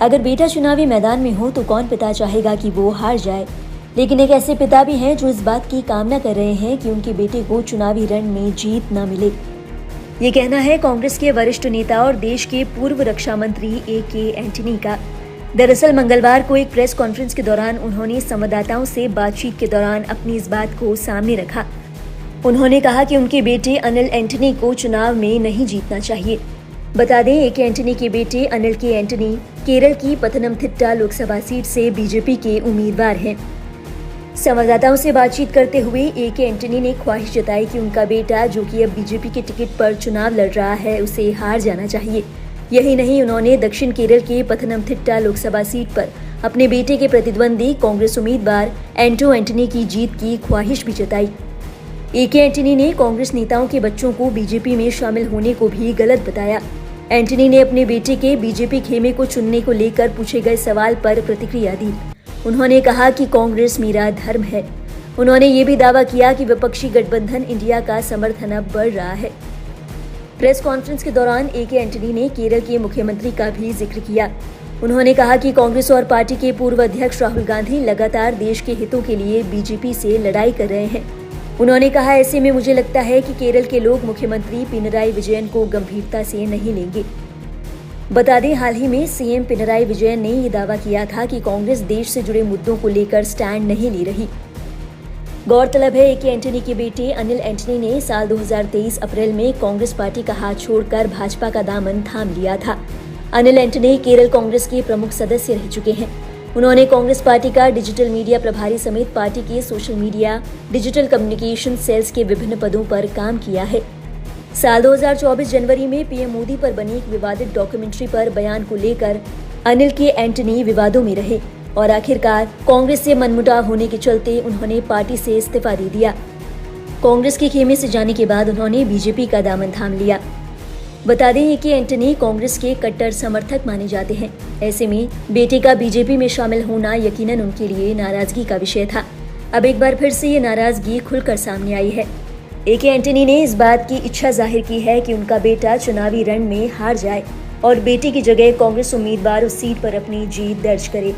अगर बेटा चुनावी मैदान में हो तो कौन पिता चाहेगा कि वो हार जाए। लेकिन एक ऐसे पिता भी हैं जो इस बात की कामना कर रहे हैं कि उनके बेटे को चुनावी रण में जीत न मिले। ये कहना है कांग्रेस के वरिष्ठ नेता और देश के पूर्व रक्षा मंत्री A.K. एंटनी का। दरअसल मंगलवार को एक प्रेस कॉन्फ्रेंस के दौरान उन्होंने संवाददाताओं से बातचीत के दौरान अपनी इस बात को सामने रखा। उन्होंने कहा कि उनके बेटे अनिल एंटनी को चुनाव में नहीं जीतना चाहिए। बता दें A.K. एंटनी के बेटे अनिल के एंटनी केरल की पथनमथिट्टा लोकसभा सीट से बीजेपी के उम्मीदवार हैं। संवाददाताओं से बातचीत करते हुए A.K. एंटनी ने ख्वाहिश जताई कि उनका बेटा, जो कि अब बीजेपी के टिकट पर चुनाव लड़ रहा है, उसे हार जाना चाहिए। यही नहीं, उन्होंने दक्षिण केरल के पथनमथिट्टा लोकसभा सीट पर अपने बेटे के प्रतिद्वंदी कांग्रेस उम्मीदवार एंटो एंटनी की जीत की ख्वाहिश भी जताई। A.K. एंटनी ने कांग्रेस नेताओं के बच्चों को बीजेपी में शामिल होने को भी गलत बताया। एंटनी ने अपने बेटे के बीजेपी खेमे को चुनने को लेकर पूछे गए सवाल पर प्रतिक्रिया दी। उन्होंने कहा कि कांग्रेस मेरा धर्म है। उन्होंने ये भी दावा किया कि विपक्षी गठबंधन इंडिया का समर्थन अब बढ़ रहा है। प्रेस कॉन्फ्रेंस के दौरान A.K. एंटनी ने केरल के मुख्यमंत्री का भी जिक्र किया। उन्होंने कहा कि कांग्रेस और पार्टी के पूर्व अध्यक्ष राहुल गांधी लगातार देश के हितों के लिए बीजेपी से लड़ाई कर रहे हैं। उन्होंने कहा, ऐसे में मुझे लगता है कि केरल के लोग मुख्यमंत्री पिनराई विजयन को गंभीरता से नहीं लेंगे। बता दें, हाल ही में सीएम पिनराई विजयन ने ये दावा किया था कि कांग्रेस देश से जुड़े मुद्दों को लेकर स्टैंड नहीं ले रही। गौरतलब है A.K. एंटनी के बेटे अनिल एंटनी ने साल 2023 अप्रैल में कांग्रेस पार्टी का हाथ छोड़कर भाजपा का दामन थाम लिया था। अनिल एंटनी केरल कांग्रेस के प्रमुख सदस्य रह चुके हैं। उन्होंने कांग्रेस पार्टी का डिजिटल मीडिया प्रभारी समेत पार्टी के social media, digital communication cells के विभिन्न पदों पर काम किया है। साल 2024 जनवरी में पीएम मोदी पर बनी एक विवादित डॉक्यूमेंट्री पर बयान को लेकर अनिल के एंटनी विवादों में रहे और आखिरकार कांग्रेस से मनमुटाव होने के चलते उन्होंने पार्टी से इस्तीफा दे दिया। कांग्रेस के खेमे से जाने के बाद उन्होंने बीजेपी का दामन थाम लिया। बता दें कि एंटनी कांग्रेस के कट्टर समर्थक माने जाते हैं। ऐसे में बेटे का बीजेपी में शामिल होना यकीनन उनके लिए नाराजगी का विषय था। अब एक बार फिर से ये नाराजगी खुलकर सामने आई है। A.K. एंटनी ने इस बात की इच्छा जाहिर की है कि उनका बेटा चुनावी रण में हार जाए और बेटे की जगह कांग्रेस उम्मीदवार उस सीट पर अपनी जीत दर्ज करे।